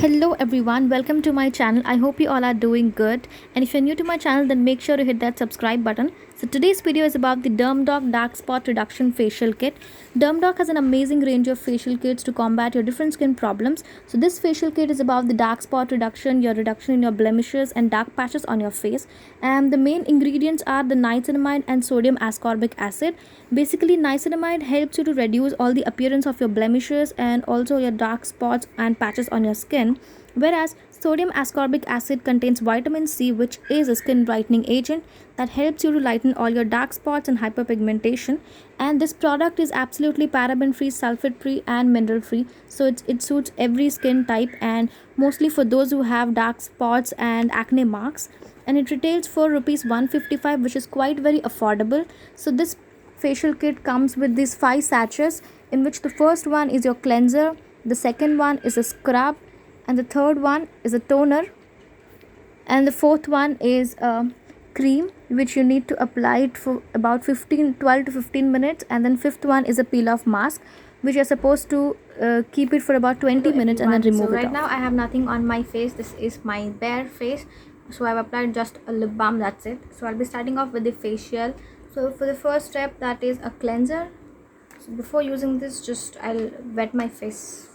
Hello everyone, welcome to my channel. I hope you all are doing good. And if you're new to my channel, then make sure to hit that subscribe button. So today's video is about the DermDoc Dark Spot Reduction Facial Kit. DermDoc has an amazing range of facial kits to combat your different skin problems. So this facial kit is about the dark spot reduction, your reduction in your blemishes and dark patches on your face. And the main ingredients are the niacinamide and sodium ascorbic acid. Basically, niacinamide helps you to reduce all the appearance of your blemishes and also your dark spots and patches on your skin, whereas sodium ascorbic acid contains vitamin C, which is a skin brightening agent that helps you to lighten all your dark spots and hyperpigmentation. And this product is absolutely paraben free, sulfate free and mineral free, so it suits every skin type and mostly for those who have dark spots and acne marks. And it retails for rupees 155, which is quite very affordable. So this facial kit comes with these 5 sachets, in which the first one is your cleanser, the second one is a scrub, and the third one is a toner, and the fourth one is a cream which you need to apply it for about 12 to 15 minutes, and then fifth one is a peel off mask which you're supposed to keep it for about 20 minutes and then remove it off. Right now I have nothing on my face. This is my bare face, so I've applied just a lip balm, that's it. So I'll be starting off with the facial. So for the first step, that is a cleanser. So before using this, just I'll wet my face.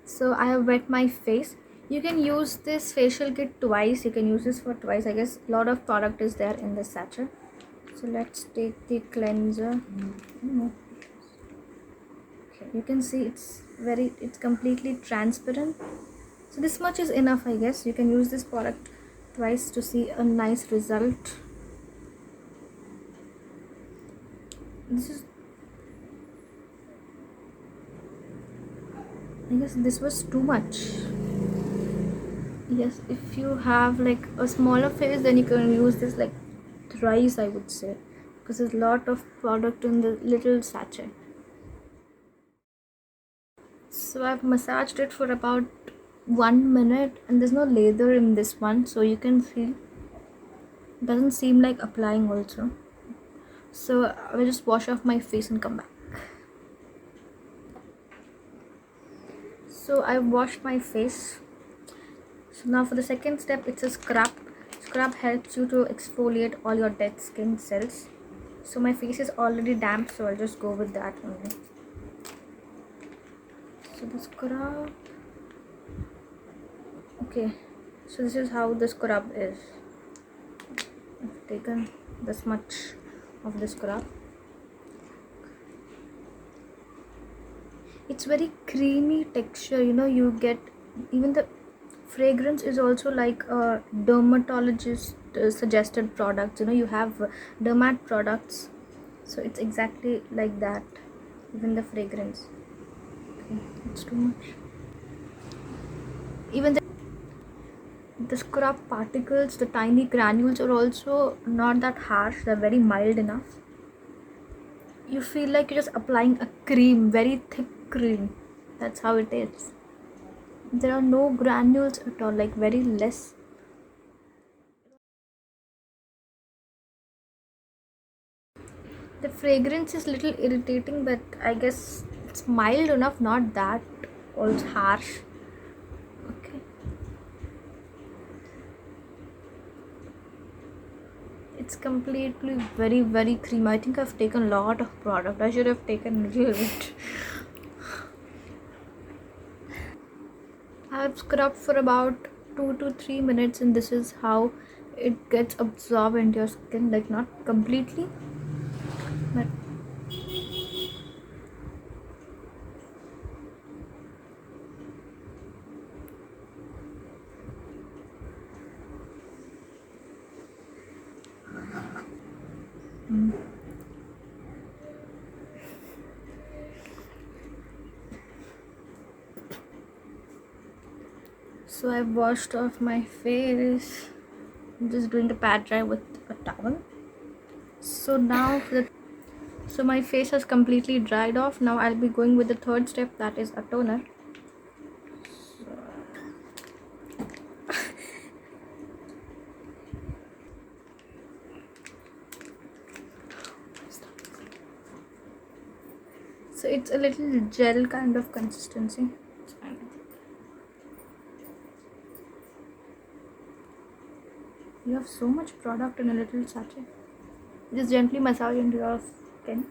So I have wet my face. You can use this facial kit twice. You can use this for twice. I guess a lot of product is there in this sachet. So let's take the cleanser. Okay, you can see it's completely transparent. So this much is enough, I guess. You can use this product twice to see a nice result. I guess this was too much. Yes, if you have like a smaller face, then you can use this like thrice, I would say, because there's a lot of product in the little sachet. So I've massaged it for about 1 minute, and there's no lather in this one, so you can see it doesn't seem like applying also. So I will just wash off my face and come back. So I washed my face. So now for the second step, it's a scrub. Scrub helps you to exfoliate all your dead skin cells. So my face is already damp, so I'll just go with that only. So the scrub. Okay, so this is how the scrub is. I've taken this much of the scrub. It's very creamy texture, you get even the fragrance is also like a dermatologist suggested products. You have dermat products, so it's exactly like that. Even the fragrance, okay, it's too much. Even the scrub particles, the tiny granules are also not that harsh. They're very mild enough. You feel like you're just applying a cream, very thick cream. That's how it is. There are no granules at all, like very less. The fragrance is little irritating, but I guess it's mild enough, not that also harsh. Okay, it's completely very creamy. I think I've taken a lot of product. I should have taken a little bit. I've scrubbed for about 2 to 3 minutes, and this is how it gets absorbed into your skin, like not completely, but so I've washed off my face. I'm just doing a pat dry with a towel. So now so my face has completely dried off. Now I'll be going with the third step, that is a toner. So it's a little gel kind of consistency. It's You have so much product in a little sachet. Just gently massage into your skin.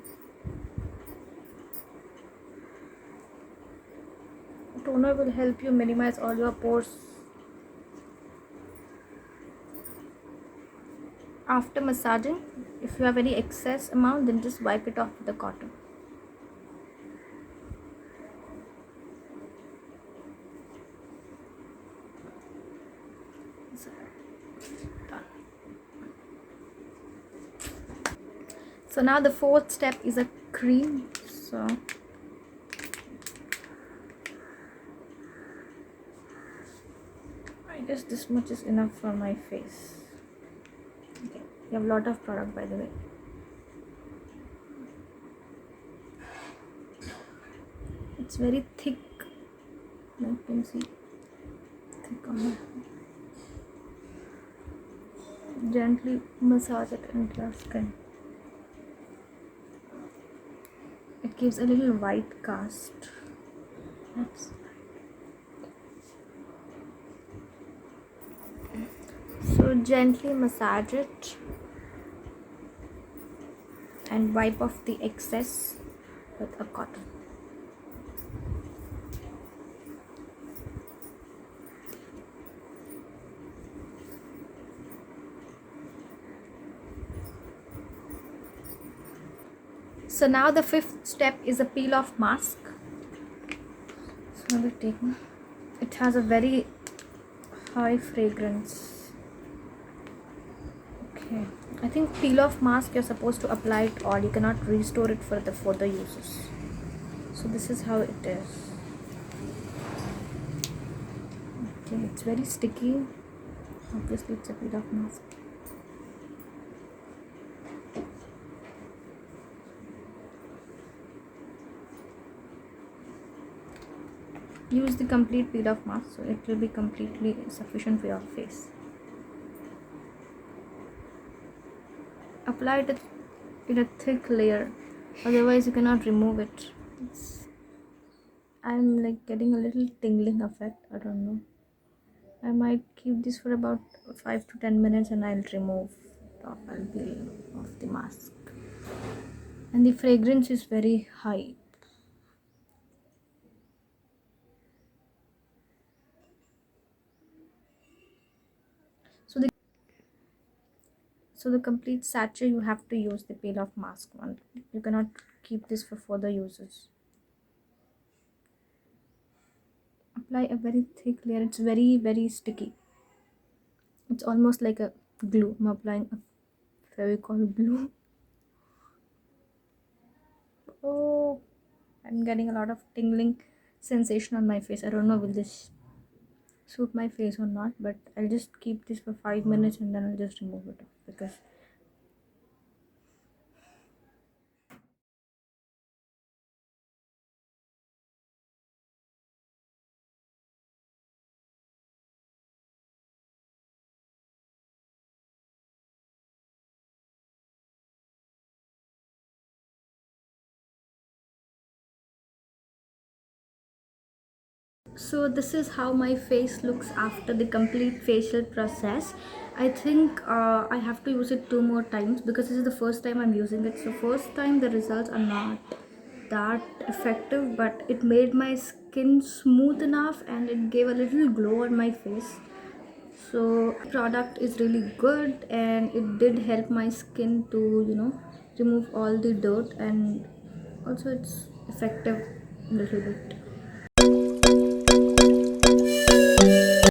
Toner will help you minimize all your pores. After massaging, if you have any excess amount, then just wipe it off with the cotton. So, done. So now the fourth step is a cream. So I guess this much is enough for my face. Okay, you have a lot of product, by the way. It's very thick, you can see, thick on my hand. Gently massage it into your skin. It gives a little white cast. Oops. So gently massage it and wipe off the excess with a cotton. So now the fifth step is a peel off mask. So I will take one. It has a very high fragrance. Okay, I think peel off mask you're supposed to apply it all. You cannot restore it for the further uses. So this is how it is. Okay, it's very sticky. Obviously it's a peel off mask. Use the complete peel off mask, so it will be completely sufficient for your face. Apply it in a thick layer, otherwise you cannot remove it. I'm like getting a little tingling effect. I don't know. I might keep this for about 5 to 10 minutes and I'll remove top and peel off the mask. And the fragrance is very high. So the complete sachet you have to use the peel off mask one. You cannot keep this for further uses. Apply a very thick layer. It's very sticky. It's almost like a glue. I'm applying a Fevicol glue. Oh, I'm getting a lot of tingling sensation on my face. I don't know will this suit my face or not, but I'll just keep this for 5 minutes and then I'll just remove it off because so this is how my face looks after the complete facial process. I think I have to use it 2 more times because this is the first time I'm using it. So first time the results are not that effective, but it made my skin smooth enough and it gave a little glow on my face. So product is really good and it did help my skin to remove all the dirt, and also it's effective a little bit.